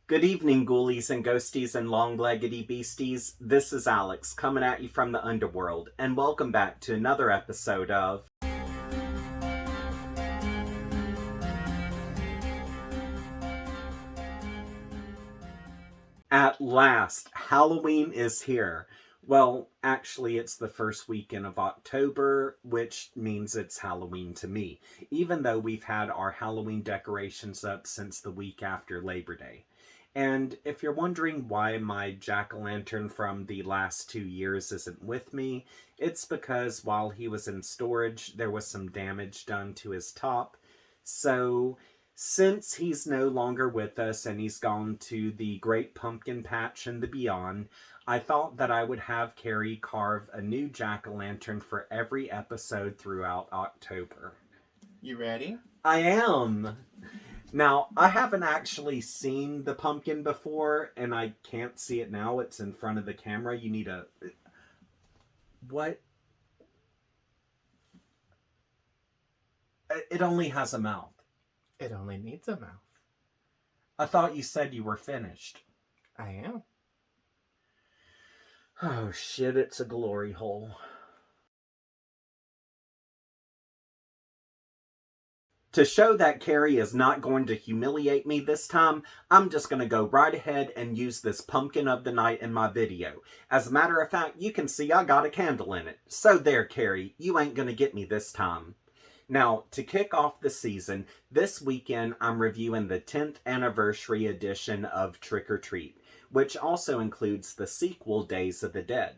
Good evening, ghoulies and ghosties and long-leggedy beasties. This is Alex, coming at you from the underworld, and welcome back to another episode of... At last, Halloween is here. Well, actually, it's the first weekend of October, which means it's Halloween to me, even though we've had our Halloween decorations up since the week after Labor Day. And if you're wondering why my jack-o'-lantern from the last 2 years isn't with me, it's because while he was in storage, there was some damage done to his top. So, since he's no longer with us and he's gone to the Great Pumpkin Patch and the beyond, I thought that I would have Carrie carve a new jack-o'-lantern for every episode throughout October. You ready? I am! Now, I haven't actually seen the pumpkin before, and I can't see it now. It's in front of the camera. You need a... What? It only has a mouth. It only needs a mouth. I thought you said you were finished. I am. Oh shit, it's a glory hole. To show that Carrie is not going to humiliate me this time, I'm just going to go right ahead and use this pumpkin of the night in my video. As a matter of fact, you can see I got a candle in it. So there, Carrie, you ain't going to get me this time. Now, to kick off the season, this weekend I'm reviewing the 10th anniversary edition of Trick or Treat, which also includes the sequel, Days of the Dead.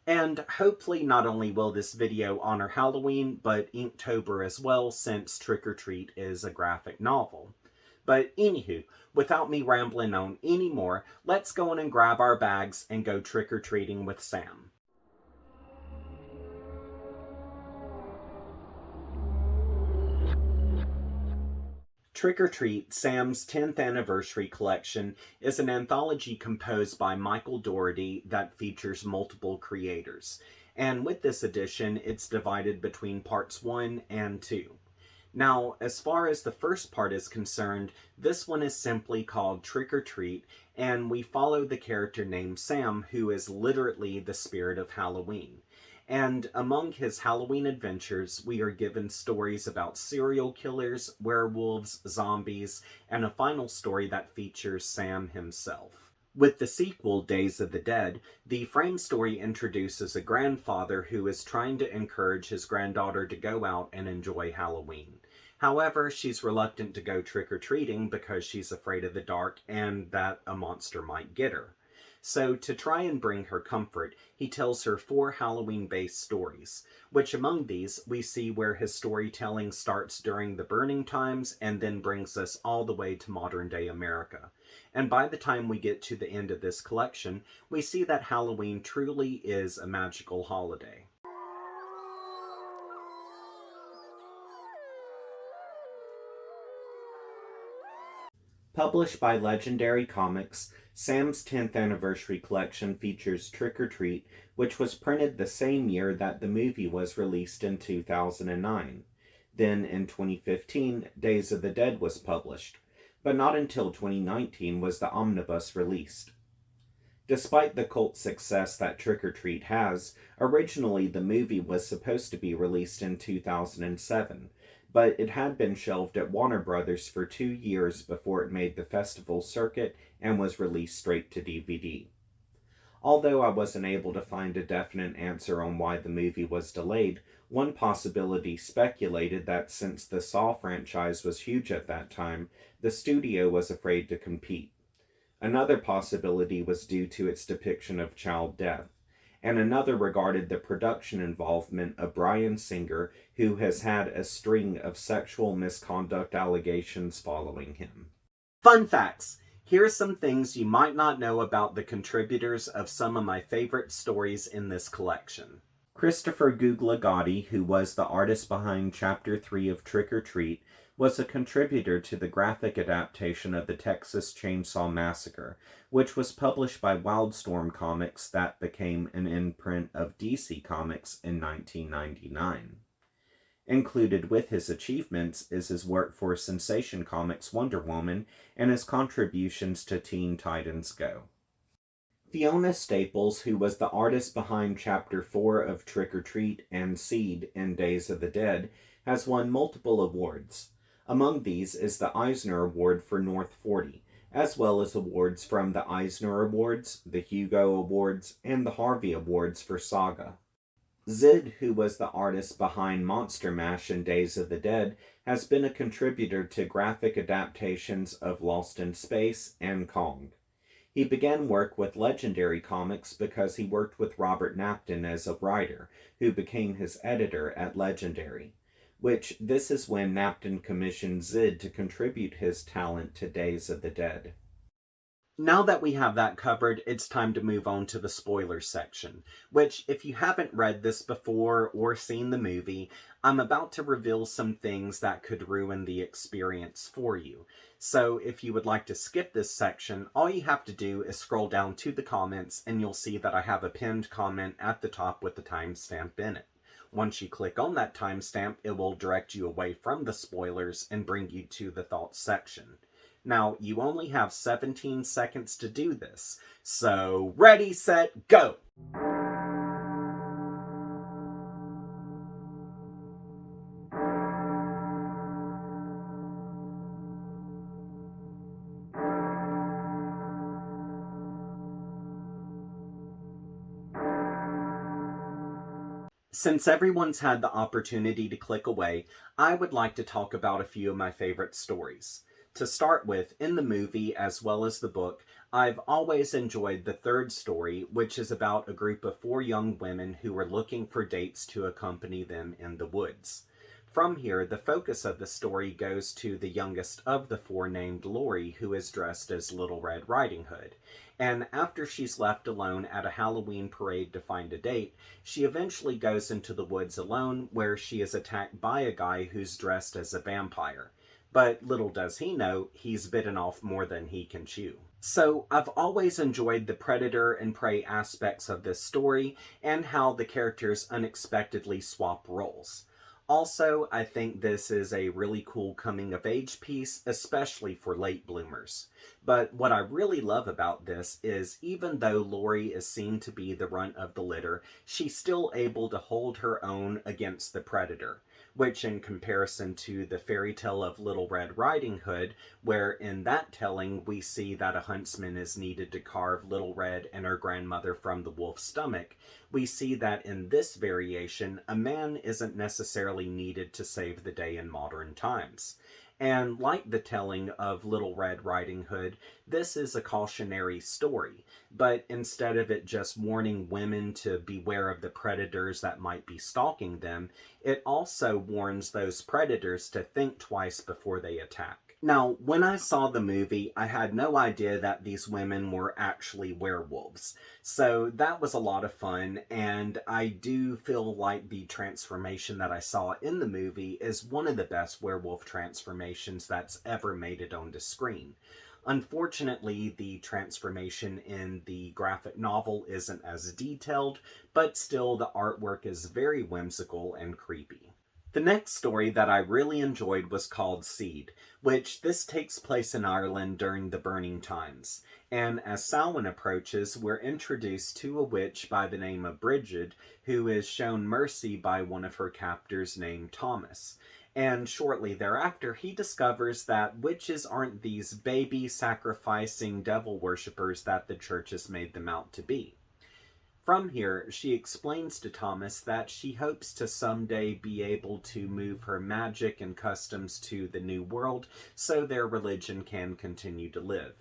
And hopefully not only will this video honor Halloween, but Inktober as well, since Trick or Treat is a graphic novel. But anywho, without me rambling on anymore, let's go in and grab our bags and go trick-or-treating with Sam. Trick or Treat, Sam's 10th Anniversary Collection, is an anthology composed by Michael Dougherty that features multiple creators. And with this edition, it's divided between parts 1 and 2. Now, as far as the first part is concerned, this one is simply called Trick or Treat, and we follow the character named Sam, who is literally the spirit of Halloween. And among his Halloween adventures, we are given stories about serial killers, werewolves, zombies, and a final story that features Sam himself. With the sequel, Days of the Dead, the frame story introduces a grandfather who is trying to encourage his granddaughter to go out and enjoy Halloween. However, she's reluctant to go trick-or-treating because she's afraid of the dark and that a monster might get her. So, to try and bring her comfort, he tells her 4 Halloween-based stories, which among these we see where his storytelling starts during the Burning Times and then brings us all the way to modern-day America. And by the time we get to the end of this collection, we see that Halloween truly is a magical holiday. Published by Legendary Comics, Sam's 10th Anniversary Collection features Trick or Treat, which was printed the same year that the movie was released in 2009. Then, in 2015, Days of the Dead was published, but not until 2019 was the omnibus released. Despite the cult success that Trick or Treat has, originally the movie was supposed to be released in 2007, but it had been shelved at Warner Brothers for 2 years before it made the festival circuit and was released straight to DVD. Although I wasn't able to find a definite answer on why the movie was delayed, one possibility speculated that since the Saw franchise was huge at that time, the studio was afraid to compete. Another possibility was due to its depiction of child death, and another regarded the production involvement of Bryan Singer, who has had a string of sexual misconduct allegations following him. Fun facts! Here are some things you might not know about the contributors of some of my favorite stories in this collection. Christopher Guglielmotti, who was the artist behind Chapter 3 of Trick or Treat, was a contributor to the graphic adaptation of the Texas Chainsaw Massacre, which was published by Wildstorm Comics that became an imprint of DC Comics in 1999. Included with his achievements is his work for Sensation Comics' Wonder Woman and his contributions to Teen Titans Go. Fiona Staples, who was the artist behind Chapter 4 of Trick or Treat and Seed in Days of the Dead, has won multiple awards. Among these is the Eisner Award for North 40, as well as awards from the Eisner Awards, the Hugo Awards, and the Harvey Awards for Saga. Zid, who was the artist behind Monster Mash and Days of the Dead, has been a contributor to graphic adaptations of Lost in Space and Kong. He began work with Legendary Comics because he worked with Robert Napton as a writer, who became his editor at Legendary, which this is when Napton commissioned Zid to contribute his talent to Days of the Dead. Now that we have that covered, it's time to move on to the spoiler section, which, if you haven't read this before or seen the movie, I'm about to reveal some things that could ruin the experience for you. So if you would like to skip this section, all you have to do is scroll down to the comments and you'll see that I have a pinned comment at the top with the timestamp in it. Once you click on that timestamp, it will direct you away from the spoilers and bring you to the thoughts section. Now, you only have 17 seconds to do this, so ready, set, go! Since everyone's had the opportunity to click away, I would like to talk about a few of my favorite stories. To start with, in the movie as well as the book, I've always enjoyed the third story, which is about a group of 4 young women who are looking for dates to accompany them in the woods. From here, the focus of the story goes to the youngest of the 4 named Lori, who is dressed as Little Red Riding Hood. And after she's left alone at a Halloween parade to find a date, she eventually goes into the woods alone, where she is attacked by a guy who's dressed as a vampire. But little does he know, he's bitten off more than he can chew. So I've always enjoyed the predator and prey aspects of this story, and how the characters unexpectedly swap roles. Also, I think this is a really cool coming-of-age piece, especially for late bloomers. But what I really love about this is, even though Lori is seen to be the runt of the litter, she's still able to hold her own against the predator, which in comparison to the fairy tale of Little Red Riding Hood, where in that telling we see that a huntsman is needed to carve Little Red and her grandmother from the wolf's stomach, we see that in this variation, a man isn't necessarily needed to save the day in modern times. And like the telling of Little Red Riding Hood, this is a cautionary story, but instead of it just warning women to beware of the predators that might be stalking them, it also warns those predators to think twice before they attack. Now, when I saw the movie, I had no idea that these women were actually werewolves. So that was a lot of fun, and I do feel like the transformation that I saw in the movie is one of the best werewolf transformations that's ever made it onto screen. Unfortunately, the transformation in the graphic novel isn't as detailed, but still the artwork is very whimsical and creepy. The next story that I really enjoyed was called Seed, which this takes place in Ireland during the Burning Times. And as Samhain approaches, we're introduced to a witch by the name of Bridget, who is shown mercy by one of her captors named Thomas. And shortly thereafter, he discovers that witches aren't these baby-sacrificing devil worshippers that the church has made them out to be. From here, she explains to Thomas that she hopes to someday be able to move her magic and customs to the New World so their religion can continue to live.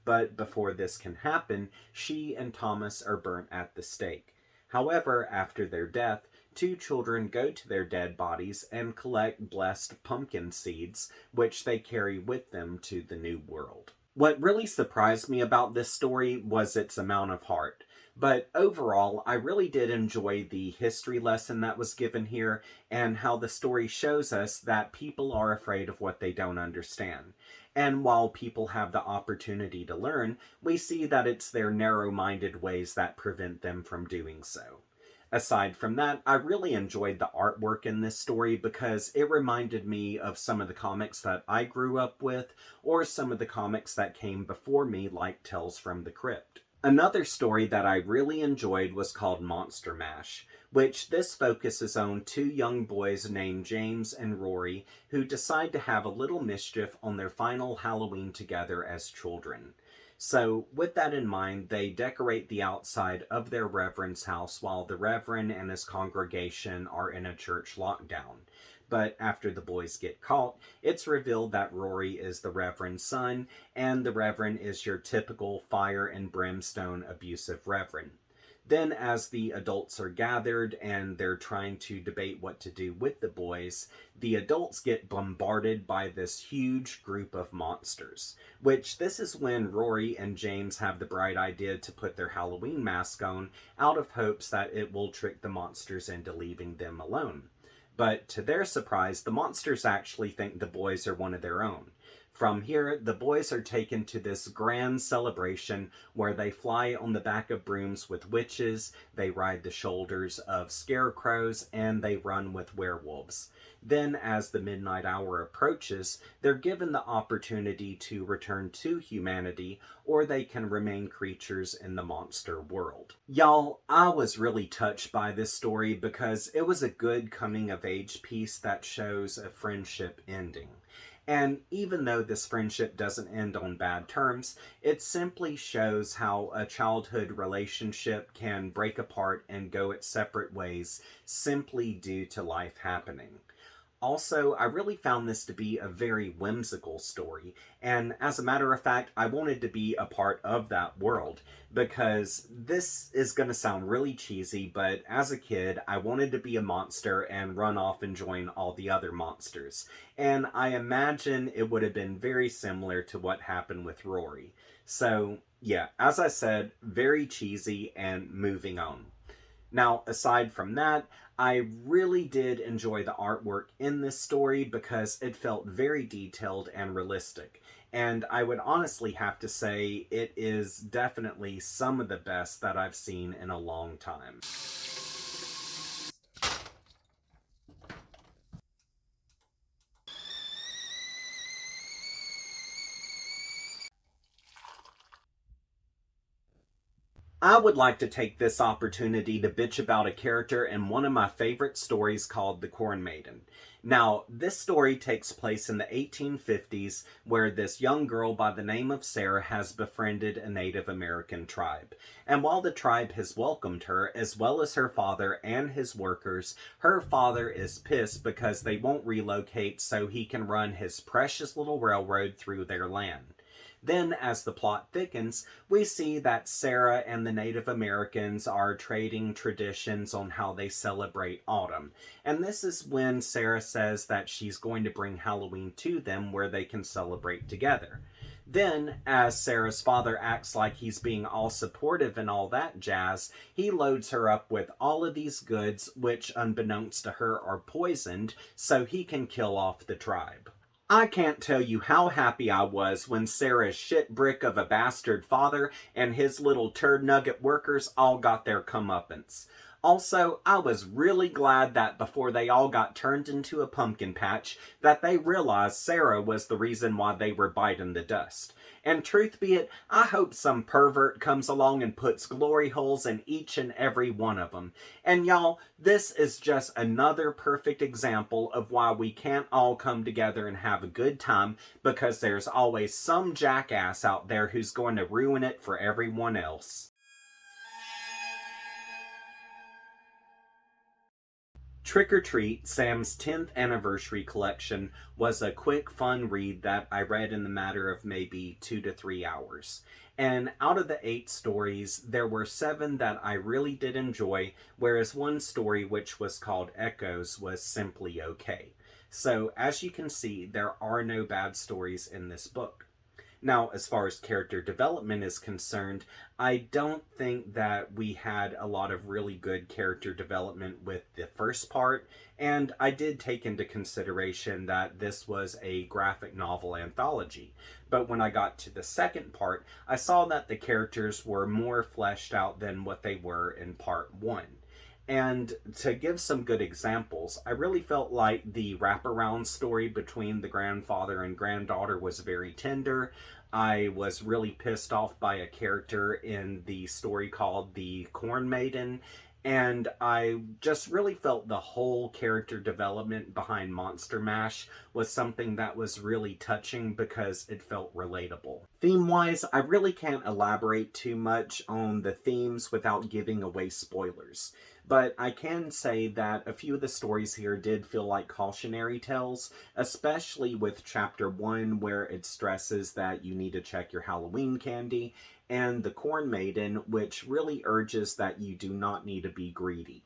But before this can happen, she and Thomas are burnt at the stake. However, after their death, 2 children go to their dead bodies and collect blessed pumpkin seeds, which they carry with them to the New World. What really surprised me about this story was its amount of heart. But overall, I really did enjoy the history lesson that was given here, and how the story shows us that people are afraid of what they don't understand. And while people have the opportunity to learn, we see that it's their narrow-minded ways that prevent them from doing so. Aside from that, I really enjoyed the artwork in this story because it reminded me of some of the comics that I grew up with, or some of the comics that came before me, like Tales from the Crypt. Another story that I really enjoyed was called Monster Mash, which this focuses on two young boys named James and Rory who decide to have a little mischief on their final Halloween together as children. So, with that in mind, they decorate the outside of their reverend's house while the reverend and his congregation are in a church lockdown. But after the boys get caught, it's revealed that Rory is the reverend's son, and the reverend is your typical fire and brimstone abusive reverend. Then, as the adults are gathered and they're trying to debate what to do with the boys, the adults get bombarded by this huge group of monsters. Which, this is when Rory and James have the bright idea to put their Halloween mask on out of hopes that it will trick the monsters into leaving them alone. But to their surprise, the monsters actually think the boys are one of their own. From here, the boys are taken to this grand celebration where they fly on the back of brooms with witches, they ride the shoulders of scarecrows, and they run with werewolves. Then, as the midnight hour approaches, they're given the opportunity to return to humanity, or they can remain creatures in the monster world. Y'all, I was really touched by this story because it was a good coming of age piece that shows a friendship ending. And even though this friendship doesn't end on bad terms, it simply shows how a childhood relationship can break apart and go its separate ways simply due to life happening. Also, I really found this to be a very whimsical story, and as a matter of fact, I wanted to be a part of that world, because this is going to sound really cheesy, but as a kid, I wanted to be a monster and run off and join all the other monsters, and I imagine it would have been very similar to what happened with Rory. So, yeah, as I said, very cheesy, and moving on. Now, aside from that, I really did enjoy the artwork in this story because it felt very detailed and realistic. And I would honestly have to say it is definitely some of the best that I've seen in a long time. I would like to take this opportunity to bitch about a character in one of my favorite stories called The Corn Maiden. Now, this story takes place in the 1850s where this young girl by the name of Sarah has befriended a Native American tribe. And while the tribe has welcomed her, as well as her father and his workers, her father is pissed because they won't relocate so he can run his precious little railroad through their land. Then, as the plot thickens, we see that Sarah and the Native Americans are trading traditions on how they celebrate autumn. And this is when Sarah says that she's going to bring Halloween to them where they can celebrate together. Then, as Sarah's father acts like he's being all supportive and all that jazz, he loads her up with all of these goods, which, unbeknownst to her, are poisoned, so he can kill off the tribe. I can't tell you how happy I was when Sarah's shit brick of a bastard father and his little turd nugget workers all got their comeuppance. Also, I was really glad that before they all got turned into a pumpkin patch, that they realized Sarah was the reason why they were biting the dust. And truth be it, I hope some pervert comes along and puts glory holes in each and every one of them. And y'all, this is just another perfect example of why we can't all come together and have a good time, because there's always some jackass out there who's going to ruin it for everyone else. Trick or Treat, Sam's 10th anniversary collection, was a quick, fun read that I read in the matter of maybe 2 to 3 hours. And out of the 8 stories, there were 7 that I really did enjoy, whereas one story, which was called Echoes, was simply okay. So, as you can see, there are no bad stories in this book. Now, as far as character development is concerned, I don't think that we had a lot of really good character development with the first part, and I did take into consideration that this was a graphic novel anthology. But when I got to the second part, I saw that the characters were more fleshed out than what they were in part 1. And to give some good examples, I really felt like the wraparound story between the grandfather and granddaughter was very tender. I was really pissed off by a character in the story called The Corn Maiden. And I just really felt the whole character development behind Monster Mash was something that was really touching because it felt relatable. Theme wise, I really can't elaborate too much on the themes without giving away spoilers. But I can say that a few of the stories here did feel like cautionary tales, especially with chapter 1, where it stresses that you need to check your Halloween candy, and the Corn Maiden, which really urges that you do not need to be greedy.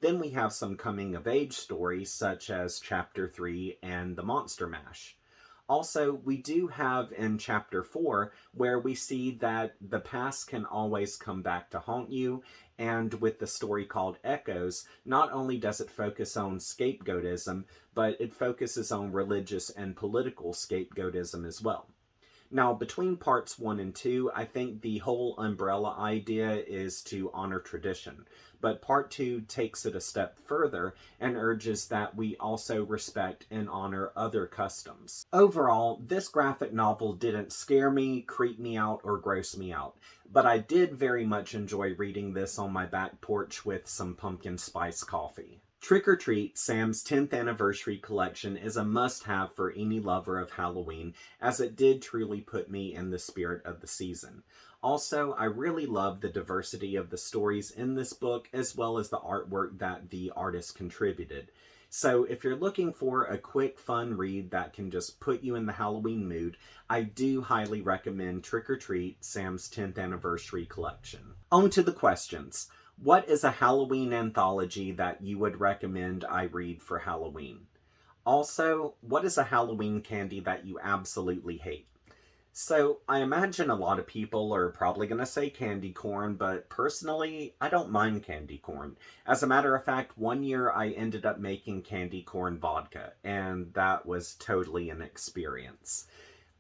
Then we have some coming of age stories, such as chapter 3 and the Monster Mash. Also, we do have in chapter 4 where we see that the past can always come back to haunt you, and with the story called Echoes, not only does it focus on scapegoatism, but it focuses on religious and political scapegoatism as well. Now, between parts 1 and 2, I think the whole umbrella idea is to honor tradition. But part 2 takes it a step further and urges that we also respect and honor other customs. Overall, this graphic novel didn't scare me, creep me out, or gross me out. But I did very much enjoy reading this on my back porch with some pumpkin spice coffee. Trick or Treat, Sam's 10th anniversary collection, is a must-have for any lover of Halloween, as it did truly put me in the spirit of the season. Also, I really love the diversity of the stories in this book, as well as the artwork that the artist contributed. So if you're looking for a quick, fun read that can just put you in the Halloween mood, I do highly recommend Trick or Treat, Sam's 10th anniversary collection. On to the questions. What is a Halloween anthology that you would recommend I read for Halloween? Also, what is a Halloween candy that you absolutely hate? So, I imagine a lot of people are probably going to say candy corn, but personally, I don't mind candy corn. As a matter of fact, one year I ended up making candy corn vodka, and that was totally an experience.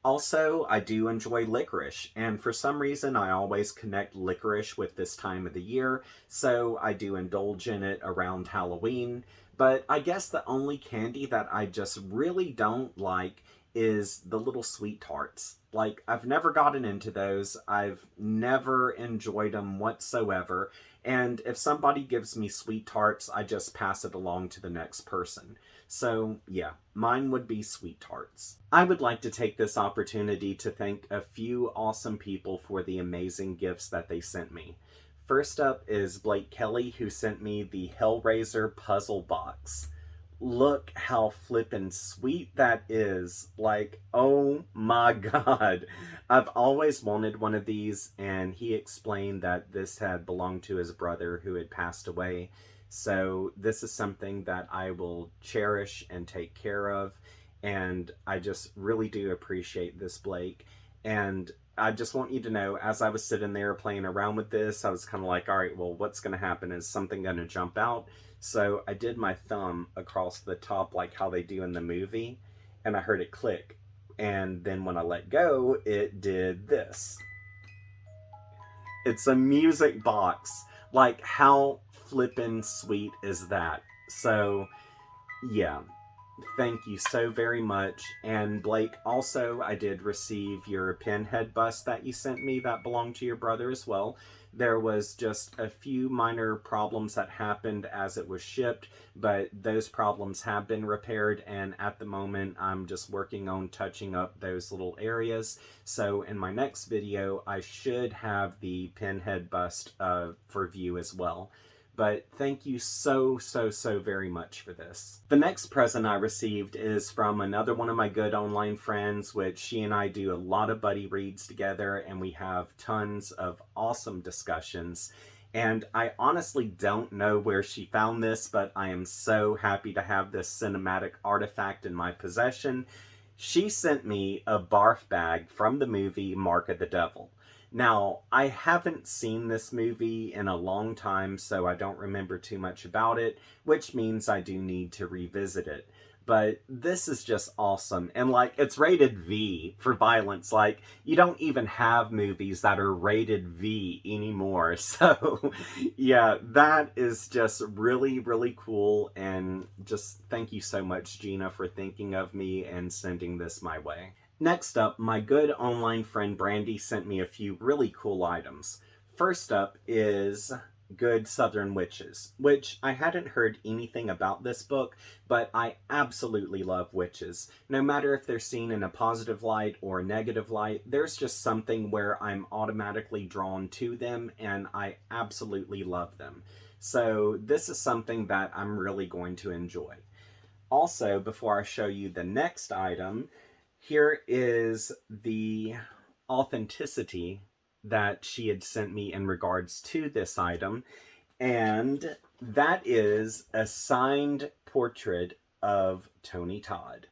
Also, I do enjoy licorice, and for some reason I always connect licorice with this time of the year, so I do indulge in it around Halloween. But I guess the only candy that I just really don't like is the little sweet tarts. Like, I've never gotten into those, I've never enjoyed them whatsoever, and if somebody gives me sweet tarts, I just pass it along to the next person. So, yeah, mine would be sweet tarts. I would like to take this opportunity to thank a few awesome people for the amazing gifts that they sent me. First up is Blake Kelly, who sent me the Hellraiser puzzle box. Look how flippin' sweet that is. Like, oh my god. I've always wanted one of these, and he explained that this had belonged to his brother who had passed away. So this is something that I will cherish and take care of, and I just really do appreciate this, Blake. And I just want you to know, as I was sitting there playing around with this, I was kind of like, all right, well, what's going to happen? Is something going to jump out? So I did my thumb across the top like how they do in the movie, and I heard it click. And then when I let go, it did this. It's a music box. Like, how flippin' sweet is that? So, yeah. Thank you so very much. And Blake, also, I did receive your pinhead bust that you sent me that belonged to your brother as well. There was just a few minor problems that happened as it was shipped, but those problems have been repaired, and at the moment I'm just working on touching up those little areas. So in my next video, I should have the pinhead bust for view as well. But thank you so very much for this. The next present I received is from another one of my good online friends, which she and I do a lot of buddy reads together, and we have tons of awesome discussions. And I honestly don't know where she found this, but I am so happy to have this cinematic artifact in my possession. She sent me a barf bag from the movie Mark of the Devil. Now, I haven't seen this movie in a long time, so I don't remember too much about it, which means I do need to revisit it. But this is just awesome. And like, it's rated V for violence. Like, you don't even have movies that are rated V anymore. So yeah, that is just really, really cool. And just thank you so much, Gina, for thinking of me and sending this my way. Next up, my good online friend Brandy sent me a few really cool items. First up is Good Southern Witches, which I hadn't heard anything about this book, but I absolutely love witches. No matter if they're seen in a positive light or a negative light, there's just something where I'm automatically drawn to them, and I absolutely love them. So this is something that I'm really going to enjoy. Also, before I show you the next item, here is the authenticity that she had sent me in regards to this item, and that is a signed portrait of Tony Todd.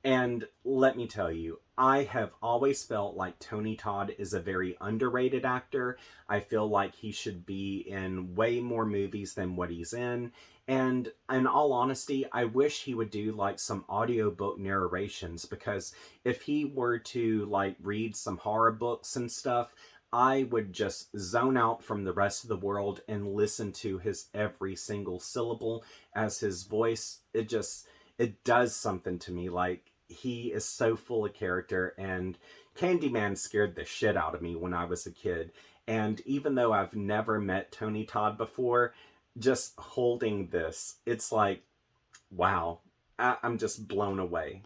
And let me tell you, I have always felt like Tony Todd is a very underrated actor. I feel like he should be in way more movies than what he's in. And in all honesty, I wish he would do like some audiobook narrations, because if he were to like read some horror books and stuff, I would just zone out from the rest of the world and listen to his every single syllable, as his voice, it does something to me. Like, he is so full of character, and Candyman scared the shit out of me when I was a kid. And even though I've never met Tony Todd before, just holding this, it's like, wow, I'm just blown away.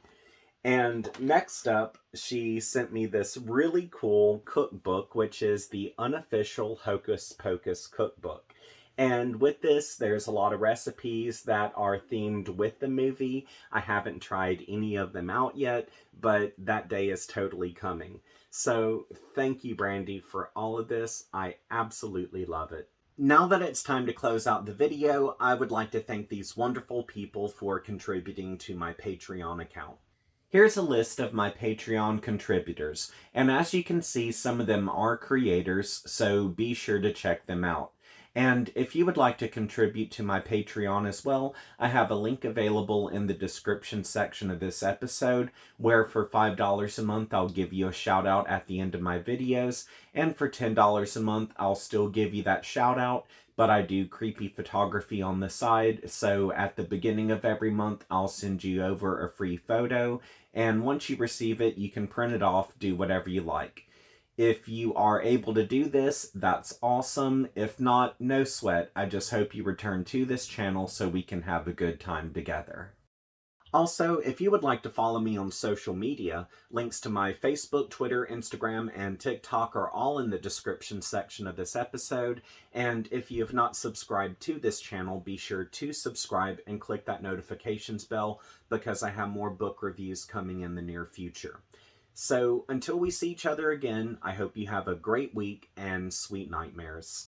And next up, she sent me this really cool cookbook, which is the unofficial Hocus Pocus cookbook. And with this, there's a lot of recipes that are themed with the movie. I haven't tried any of them out yet, but that day is totally coming. So thank you, Brandy, for all of this. I absolutely love it. Now that it's time to close out the video, I would like to thank these wonderful people for contributing to my Patreon account. Here's a list of my Patreon contributors, and as you can see, some of them are creators, so be sure to check them out. And if you would like to contribute to my Patreon as well, I have a link available in the description section of this episode, where for $5 a month I'll give you a shout out at the end of my videos, and for $10 a month I'll still give you that shout out, but I do creepy photography on the side, so at the beginning of every month I'll send you over a free photo, and once you receive it, you can print it off, do whatever you like. If you are able to do this, that's awesome. If not, no sweat. I just hope you return to this channel so we can have a good time together. Also, if you would like to follow me on social media, links to my Facebook, Twitter, Instagram, and TikTok are all in the description section of this episode. And if you have not subscribed to this channel, be sure to subscribe and click that notifications bell, because I have more book reviews coming in the near future. So until we see each other again, I hope you have a great week and sweet nightmares.